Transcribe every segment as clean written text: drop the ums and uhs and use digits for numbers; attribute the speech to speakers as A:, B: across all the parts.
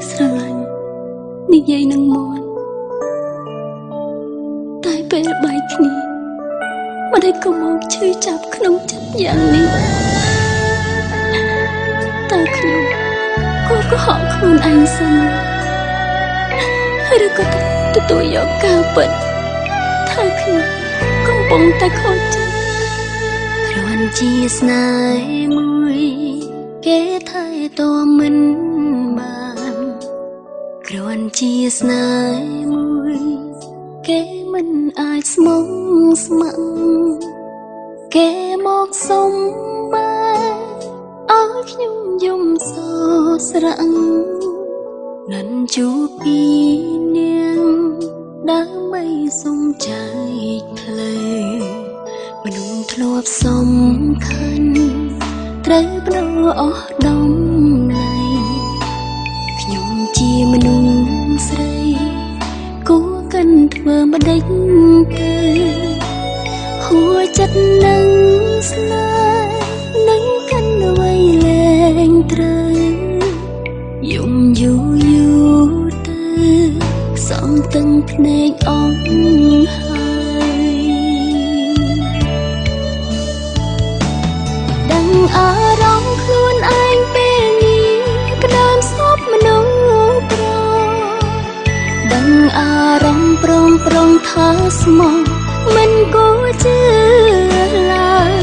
A: ស្រឡាញ់និយាយនឹងមាត់តែពេលបែកគ្នាមិនឲ្យក៏មកឈឺចាប់ក្នុងចិត្តយ៉ាងនេះតើខ្ញុំគួរកុហកខ្លួនឯងសិនឬក៏ទទួលយកការពិតថាខ្ញុំកំពុងតែខូចចិត្តគ្រាន់ជាស្នេហ៍មួយគេថែទាំមិនបានគ្រាន់ជាស្នេហ៍មួយគេមិនអាចស្មងស្ម័គ្រគេមកសុំបែឲ្យខ្ញុំយំសោស្រង់នឹងជួបពីនាងដើម្បីសុំចែកផ្លូវមនុស្សធ្លាប់សំខាន់ត្រូវប្រអស់ដំណៃខ្ញុំជាមនុស្សស្រីគួរកាន់ធ្វើម្ដេចទៅហួចចិត្តនឹងស្នេហ៍នឹងកាន់អ្វីលែងត្រូវយំយូរយូរទៅខ្សងទឹកភ្នែកអងហើយដឹងអារម្មណ៍ខ្លួនឯងពេលនេះក្តាមស្ទប់មនុស្សប្រដឹងអារម្មណ៍ប្រងថាស្មោះមិនគួរជឿឡើយ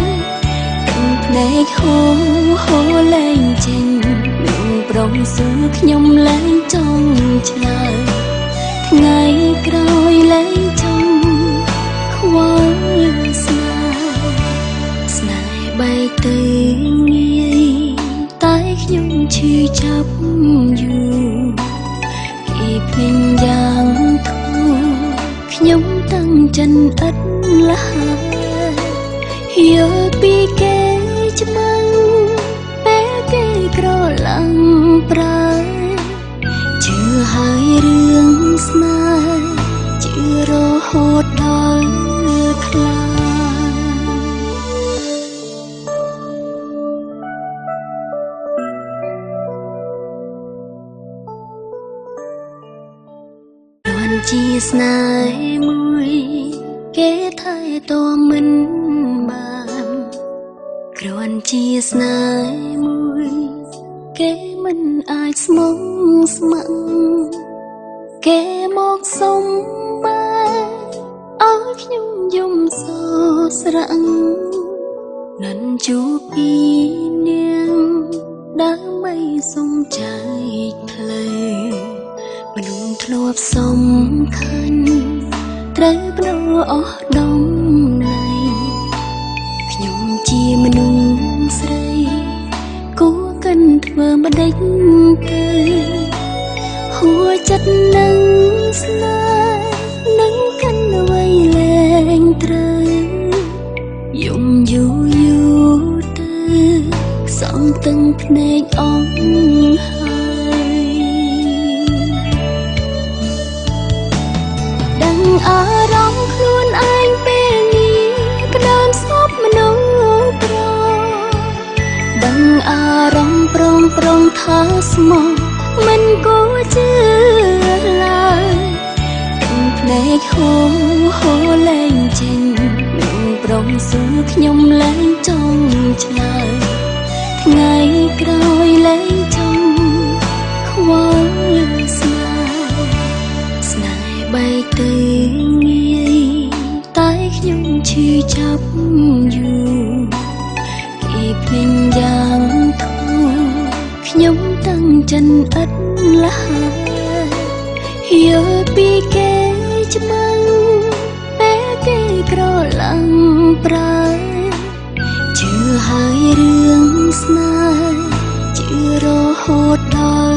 A: ទឹកភ្នែកហូរលែងចេញនឹងប្រងសួរខ្ញុំលែងចង់ឆ្លើយថ្ងៃក្រោយលែងចង់ខ្វល់ស្នេហ៍បែកទៅងាយតែខ្ញុំឈឺចាប់យូរគេភ្លេចយ៉ាងធូរខ្ញុំតាំងចិនឥតលះយល់ពីគេច្បាំងពេលគេក្រឡាំងប្រើជឿហើយរឿងស្នេហ៍ជឿរហូតដល់ខ្លាចជាស្នេហ៍មួយគេថែទាំមិនបានគ្រាន់ជាស្នេហ៍មួយគេមិនអាចស្មងស្ម័គ្រគេមកសុំបែឲ្យខ្ញុំយំសោស្រង់នឹងជួបពីនាងដើម្បីសុំចែកផ្លូវមនុស្សធ្លាប់សំខាន់ត្រូវប្រអស់ដំណៃខ្ញុំជាមនុស្សស្រីគួរកាន់ធ្វើម្ដេចទៅហួចចិត្តនឹងស្នេហ៍នឹងកាន់អ្វីលែងត្រូវយំយូរយូរទៅខ្សងទឹកភ្នែកអងហើយដឹងអារម្មណ៍ខ្លួនឯងពេលនេះក្តាមស្ទប់មនុស្សប្រដឹងអារម្មណ៍ប្រងថាស្មោះមិនគួរជឿឡើយទឹកភ្នែកហូរលែងចេញនឹងប្រងសួរខ្ញុំលែងចង់ឆ្លើយថ្ងៃក្រោយលែងចង់ខ្វល់ស្នេហ៍បែកទៅងាយតែខ្ញុំឈឺចាប់យូរគេភ្លេចយ៉ាងធូរខ្ញុំតាំងចិនឥតលះយល់ពីគេច្បាំងពេលគេក្រឡាំងប្រើជឿហើយរឿងស្នេហ៍ជឿរហូតដល់